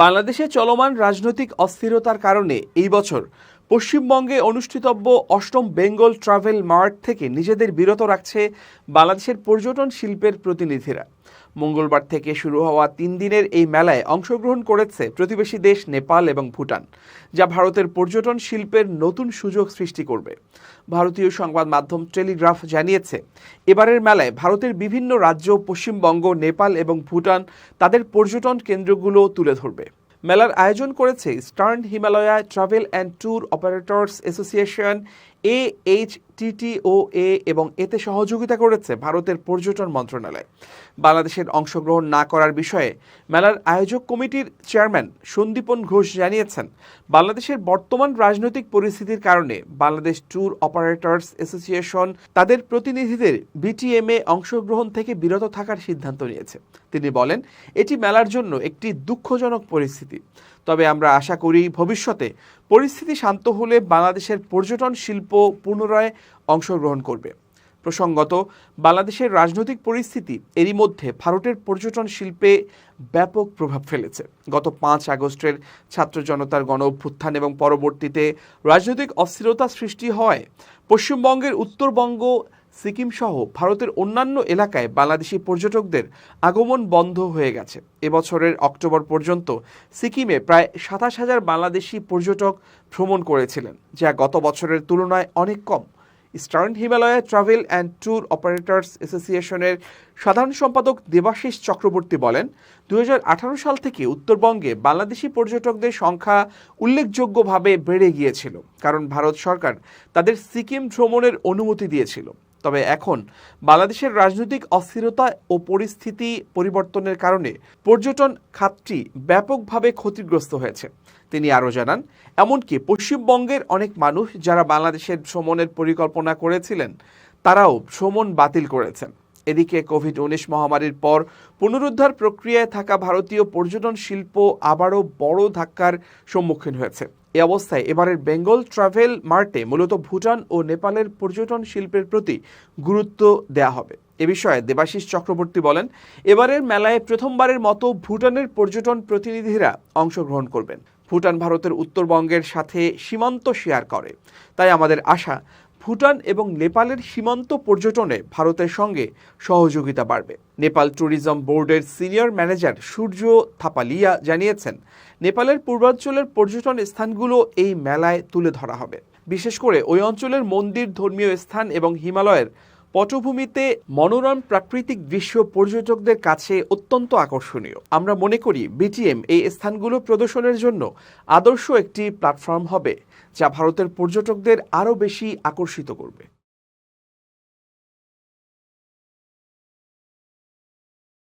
বাংলাদেশে চলমান রাজনৈতিক অস্থিরতার কারণে এই বছর পশ্চিমবঙ্গে অনুষ্ঠিতব্য অষ্টম বেঙ্গল ট্রাভেল মার্ট থেকে নিজেদের বিরত রাখছে বাংলাদেশের পর্যটন শিল্পের প্রতিনিধিরা। মঙ্গলবার থেকে শুরু হওয়া ৩ দিনের এই মেলায় অংশগ্রহণ করেছে প্রতিবেশী দেশ নেপাল এবং ভুটান, যা ভারতের পর্যটন শিল্পের নতুন সুযোগ সৃষ্টি করবে। ভারতীয় সংবাদ মাধ্যম টেলিগ্রাফ জানিয়েছে, এবারের মেলায় ভারতের বিভিন্ন রাজ্য, পশ্চিমবঙ্গ, নেপাল এবং ভুটান তাদের পর্যটন কেন্দ্রগুলো তুলে ধরবে। মেলার আয়োজন করেছে eastern Himalaya travel and tour operators association AHTTOA এবং এতে সহযোগিতা করেছে ভারতের পর্যটন মন্ত্রণালয়। বাংলাদেশের অংশগ্রহণ না করার বিষয়ে মেলার আয়োজক কমিটির চেয়ারম্যান সন্দীপন ঘোষ জানিয়েছেন, বাংলাদেশের বর্তমান রাজনৈতিক পরিস্থিতির কারণে বাংলাদেশ ট্যুর অপারেটর্স অ্যাসোসিয়েশন তাদের প্রতিনিধিদের BTM-এ অংশগ্রহণ থেকে বিরত থাকার সিদ্ধান্ত নিয়েছে। তিনি বলেন, এটি মেলার জন্য একটি দুঃখজনক পরিস্থিতি, তবে আমরা আশা করি ভবিষ্যতে পরিস্থিতি শান্ত হলে বাংলাদেশের পর্যটন শিল্প পুনরায় অংশগ্রহণ করবে। প্রসঙ্গত, বাংলাদেশের রাজনৈতিক পরিস্থিতি এরই মধ্যে ভারতের পর্যটন শিল্পে ব্যাপক প্রভাব ফেলেছে। গত 5 আগস্টের ছাত্র জনতার গণ অভ্যুত্থান এবং পরবর্তীতে রাজনৈতিক অস্থিরতা সৃষ্টি হওয়ায় পশ্চিমবঙ্গের উত্তরবঙ্গ, সিকিম সহ ভারতের অন্যান্য এলাকায় বাংলাদেশি পর্যটকদের আগমন বন্ধ হয়ে গেছে। এবছরের অক্টোবর পর্যন্ত সিকিমে প্রায় 27,000 বাংলাদেশি পর্যটক ভ্রমণ করেছিলেন, যা গত বছরের তুলনায় অনেক কম। Eastern Himalaya travel and tour operators অ্যাসোসিয়েশনের সাধারণ সম্পাদক দেবাশিস চক্রবর্তী বলেন, 2018 সাল থেকে উত্তরবঙ্গে বাংলাদেশি পর্যটকদের সংখ্যা উল্লেখযোগ্যভাবে বেড়ে গিয়েছিল, কারণ ভারত সরকার তাদের সিকিম ভ্রমণের অনুমতি দিয়েছিল। তবে এখন বাংলাদেশের রাজনৈতিক অস্থিরতা ও পরিস্থিতি পরিবর্তনের কারণে পর্যটন খাতটি ব্যাপকভাবে ক্ষতিগ্রস্ত হয়েছে। তিনি আরও জানান, এমনকি পশ্চিমবঙ্গের অনেক মানুষ যারা বাংলাদেশের ভ্রমণের পরিকল্পনা করেছিলেন, তারাও ভ্রমণ বাতিল করেছেন। এদিকে কোভিড-19 মহামারীর পর পুনরুদ্ধার প্রক্রিয়ায় থাকা ভারতীয় পর্যটন শিল্প আবারও বড় ধাক্কার সম্মুখীন হয়েছে। এ অবস্থায় এবারের বেঙ্গল ট্রাভেল মার্টে মূলত ভুটান ও নেপালের পর্যটন শিল্পের প্রতি গুরুত্ব দেওয়া হবে। এ বিষয়ে দেবাশিস চক্রবর্তী বলেন, এবারের মেলায় প্রথমবারের মতো ভুটানের পর্যটন প্রতিনিধিরা অংশগ্রহণ করবেন। ভুটান ভারতের উত্তরবঙ্গের সাথে সীমান্ত শেয়ার করে, তাই আমাদের আশা ভুটান এবং নেপালের সীমান্ত পর্যটনে ভারতের সঙ্গে সহযোগিতা বাড়বে। নেপাল ট্যুরিজম বোর্ডের সিনিয়র ম্যানেজার সূর্য থাপালিয়া জানিয়েছেন, নেপালের পূর্বাঞ্চলের পর্যটন স্থানগুলো এই মেলায় তুলে ধরা হবে। বিশেষ করে ওই অঞ্চলের মন্দির, ধর্মীয় স্থান এবং হিমালয়ের পটভূমিতে মনোরম প্রাকৃতিক দৃশ্য পর্যটকদের কাছে অত্যন্ত আকর্ষণীয়। আমরা মনে করি BTM এই স্থানগুলো প্রদর্শনের জন্য আদর্শ একটি প্ল্যাটফর্ম হবে, যা ভারতের পর্যটকদের আরও বেশি আকর্ষিত করবে।